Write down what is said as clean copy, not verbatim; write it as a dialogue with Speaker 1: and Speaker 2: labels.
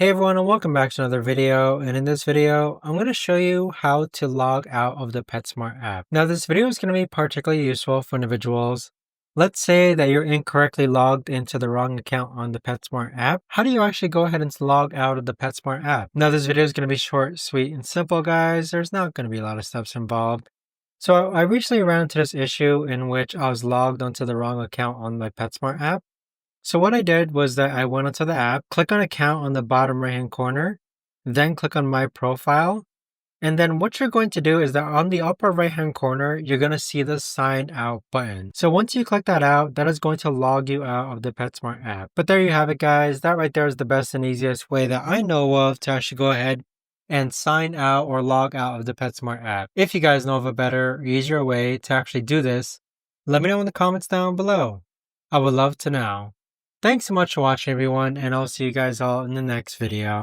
Speaker 1: Hey everyone, and welcome back to another video. And in this video, I'm going to show you how to log out of the PetSmart app. Now, this video is going to be particularly useful for individuals. Let's say that you're incorrectly logged into the wrong account on the PetSmart app. How do you actually go ahead and log out of the PetSmart app? Now, this video is going to be short, sweet, and simple, guys. There's not going to be a lot of steps involved. So I recently ran into this issue in which I was logged onto the wrong account on my PetSmart app. So what I did was that I went onto the app, click on account on the bottom right hand corner, then click on my profile. And then what you're going to do is that on the upper right hand corner, you're going to see the sign out button. So once you click that out, that is going to log you out of the PetSmart app. But there you have it, guys. That right there is the best and easiest way that I know of to actually go ahead and sign out or log out of the PetSmart app. If you guys know of a better, easier way to actually do this, let me know in the comments down below. I would love to know. Thanks so much for watching, everyone, and I'll see you guys all in the next video.